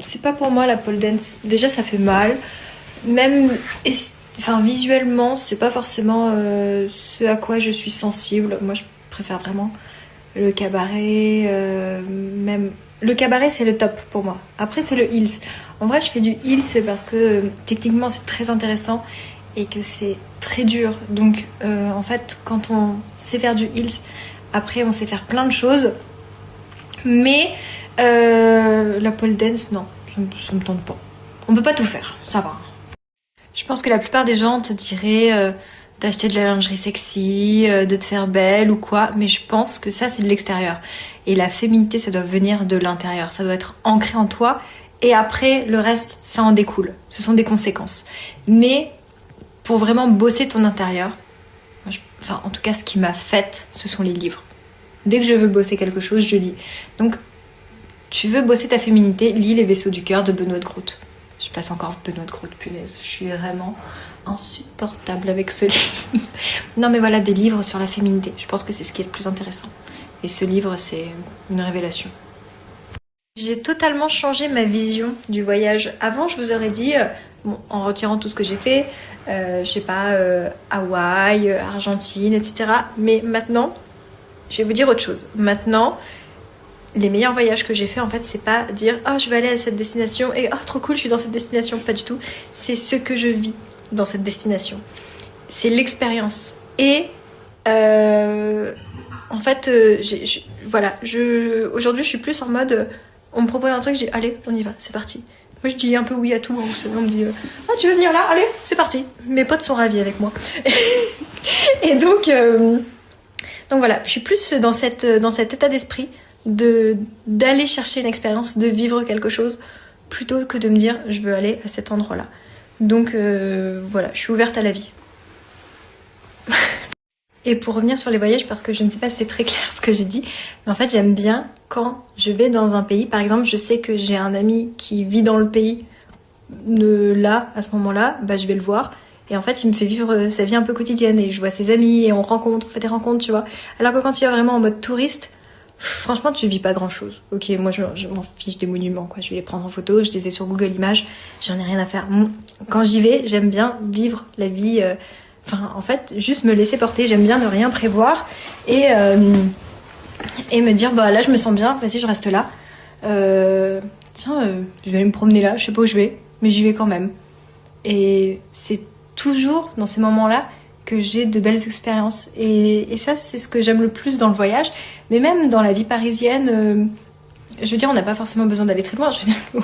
c'est pas pour moi la pole dance. Déjà ça fait mal, même enfin visuellement c'est pas forcément ce à quoi je suis sensible. Moi je préfère vraiment le cabaret, même le cabaret c'est le top pour moi. Après c'est le heels. En vrai je fais du heels parce que techniquement c'est très intéressant et que c'est très dur. Donc en fait quand on sait faire du heels, après on sait faire plein de choses. Mais la pole dance, non, ça me tente pas. On peut pas tout faire, ça va. Je pense que la plupart des gens te diraient d'acheter de la lingerie sexy, de te faire belle ou quoi, mais je pense que ça c'est de l'extérieur. Et la féminité ça doit venir de l'intérieur, ça doit être ancré en toi et après le reste ça en découle. Ce sont des conséquences. Mais pour vraiment bosser ton intérieur, enfin en tout cas ce qui m'a faite, ce sont les livres. Dès que je veux bosser quelque chose, je lis. Donc, tu veux bosser ta féminité, lis Les Vaisseaux du Cœur de Benoît de Groot. Je place encore Benoît de Groot, punaise. Je suis vraiment insupportable avec ce livre. Non mais voilà, des livres sur la féminité. Je pense que c'est ce qui est le plus intéressant. Et ce livre, c'est une révélation. J'ai totalement changé ma vision du voyage. Avant, je vous aurais dit, bon, en retirant tout ce que j'ai fait, je sais pas, Hawaï, Argentine, etc. Mais maintenant... je vais vous dire autre chose. Maintenant, les meilleurs voyages que j'ai fait, en fait, c'est pas dire « Oh, je vais aller à cette destination et oh, trop cool, je suis dans cette destination ». Pas du tout. C'est ce que je vis dans cette destination. C'est l'expérience. Et en fait, voilà. Aujourd'hui, je suis plus en mode on me propose un truc, je dis « Allez, on y va, c'est parti ». Moi, je dis un peu oui à tout. Hein, vous savez, on me dit « Oh, tu veux venir là? Allez, c'est parti ». Mes potes sont ravis avec moi. Et donc voilà, je suis plus dans cet état d'esprit d'aller chercher une expérience, de vivre quelque chose, plutôt que de me dire je veux aller à cet endroit-là. Donc voilà, je suis ouverte à la vie. Et pour revenir sur les voyages, parce que je ne sais pas si c'est très clair ce que j'ai dit, mais en fait j'aime bien quand je vais dans un pays, par exemple je sais que j'ai un ami qui vit dans le pays, là, à ce moment-là, bah, je vais le voir. Et en fait, il me fait vivre sa vie un peu quotidienne et je vois ses amis et on fait des rencontres, tu vois. Alors que quand tu vas vraiment en mode touriste, franchement, tu vis pas grand-chose. Ok, moi, je m'en fiche des monuments, quoi. Je vais les prendre en photo, je les ai sur Google Images, j'en ai rien à faire. Quand j'y vais, j'aime bien vivre la vie... Enfin, en fait, juste me laisser porter. J'aime bien ne rien prévoir et me dire, bah là, je me sens bien, vas-y, je reste là. Tiens, je vais aller me promener là, je sais pas où je vais, mais j'y vais quand même. Et c'est toujours dans ces moments-là que j'ai de belles expériences. Et ça, c'est ce que j'aime le plus dans le voyage. Mais même dans la vie parisienne, je veux dire, on n'a pas forcément besoin d'aller très loin. Je veux dire,